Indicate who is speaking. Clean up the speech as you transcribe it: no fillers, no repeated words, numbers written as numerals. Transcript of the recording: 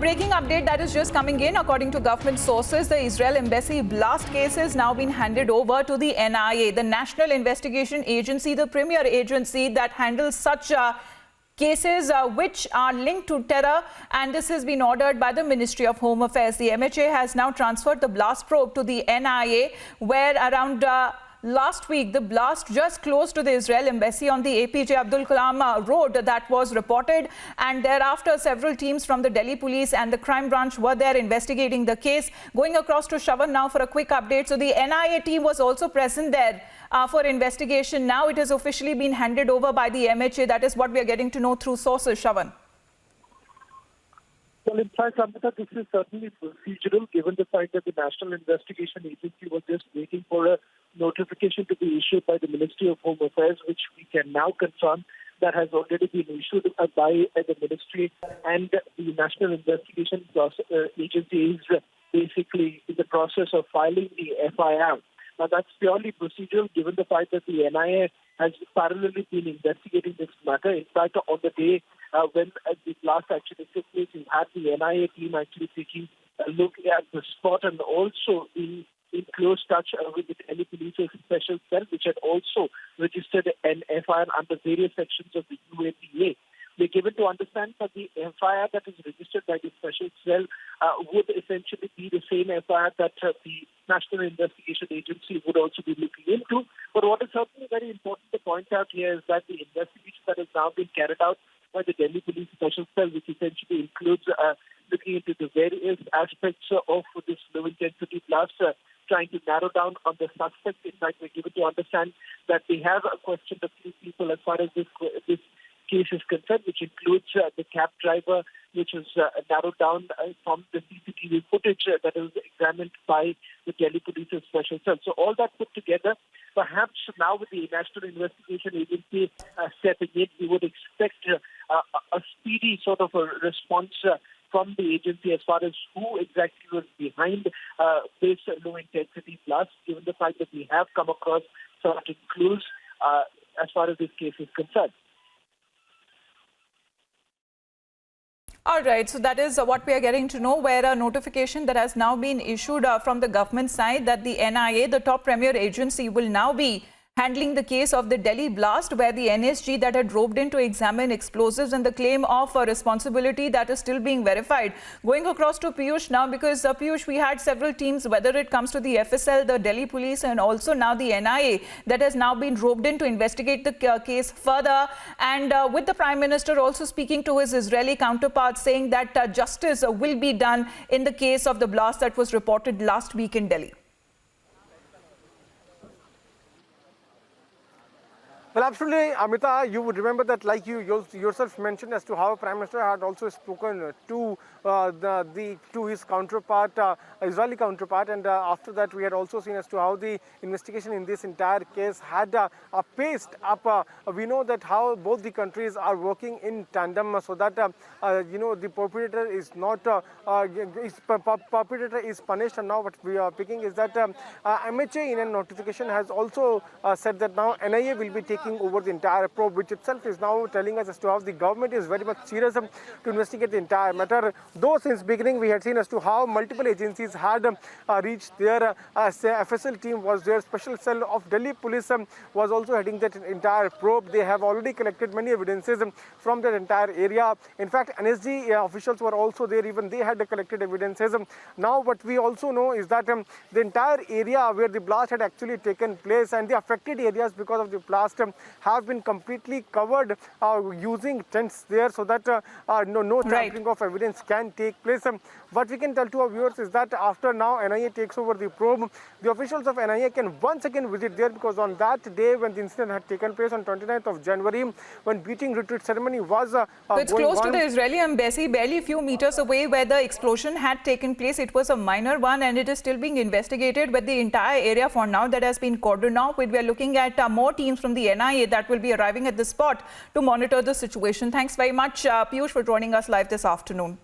Speaker 1: breaking update that is just coming in. According to government sources, the Israel embassy blast case has now been handed over to the NIA, the National Investigation Agency, the premier agency that handles such cases which are linked to terror, and this has been ordered by the Ministry of Home Affairs. The MHA has now transferred the blast probe to the NIA, where around last week, the blast just close to the Israel embassy on the APJ Abdul Kalam road that was reported, and thereafter several teams from the Delhi police and the crime branch were there investigating the case. Going across to Shravan now for a quick update. So the NIA team was also present there for investigation. Now it has officially been handed over by the MHA. That is what we are getting to know through sources. Shravan.
Speaker 2: Well, in fact, Amrita, this is certainly procedural, given the fact that the National Investigation Agency was just waiting for a notification to be issued by the Ministry of Home Affairs, which we can now confirm that has already been issued by the Ministry, and the National Investigation Agency is basically in the process of filing the FIR. Now, that's purely procedural, given the fact that the NIA has parallelly been investigating this matter. In fact, on the day when the blast actually took place, we had the NIA team actually taking a look at the spot and also in close touch with the Delhi Police's special cell, which had also registered an FIR under various sections of the UAPA. We're given to understand that the FIR that is registered by the special cell would essentially be the same FIR that the National Investigation Agency would also be looking into. But what is certainly very important to point out here is that the investigation that has now been carried out by the Delhi Police Special Cell, which essentially includes looking into the various aspects of this low-intensity blast, trying to narrow down on the suspect. In fact, we're given to understand that they have questioned a few people as far as this case is concerned, which includes the cab driver, which was narrowed down from the CCTV footage that was examined by the Delhi Police's Special Cell. So all that put together, perhaps now with the National Investigation Agency stepping in, we would expect a speedy sort of a response from the agency as far as who exactly was behind this low-intensity blast, given the fact that we have come across certain clues as far as this case is concerned.
Speaker 1: All right, so that is what we are getting to know, where a notification that has now been issued from the government side that the NIA, the top premier agency, will now be handling the case of the Delhi blast, where the NSG that had roved in to examine explosives and the claim of responsibility that is still being verified. Going across to Piyush now, because Piyush, we had several teams, whether it comes to the FSL, the Delhi police, and also now the NIA that has now been roved in to investigate the case further. And with the Prime Minister also speaking to his Israeli counterpart, saying that justice will be done in the case of the blast that was reported last week in Delhi.
Speaker 3: Well, absolutely, Amita, you would remember that, like you yourself mentioned, as to how Prime Minister had also spoken to his counterpart, Israeli counterpart, and after that we had also seen as to how the investigation in this entire case had paced up. We know that how both the countries are working in tandem, so that the perpetrator is not perpetrator is punished. And now what we are picking is that MHA in a notification has also said that now NIA will be taking over the entire probe, which itself is now telling us as to how the government is very much serious to investigate the entire matter. Though since beginning we had seen as to how multiple agencies had reached their FSL team was there, special cell of Delhi police was also heading that entire probe. They have already collected many evidences from that entire area. In fact, NSG officials were also there, even they had collected evidences. Now what we also know is that the entire area where the blast had actually taken place and the affected areas because of the blast have been completely covered using tents there, so that no tampering of evidence can take place. What we can tell to our viewers is that after now NIA takes over the probe, the officials of NIA can once again visit there, because on that day when the incident had taken place on 29th of January, when beating retreat ceremony was
Speaker 1: it's close to the Israeli embassy, barely a few meters away where the explosion had taken place. It was a minor one and it is still being investigated, but the entire area for now that has been cordoned off. We are looking at more teams from the NIA that will be arriving at the spot to monitor the situation. Thanks very much, Piyush, for joining us live this afternoon.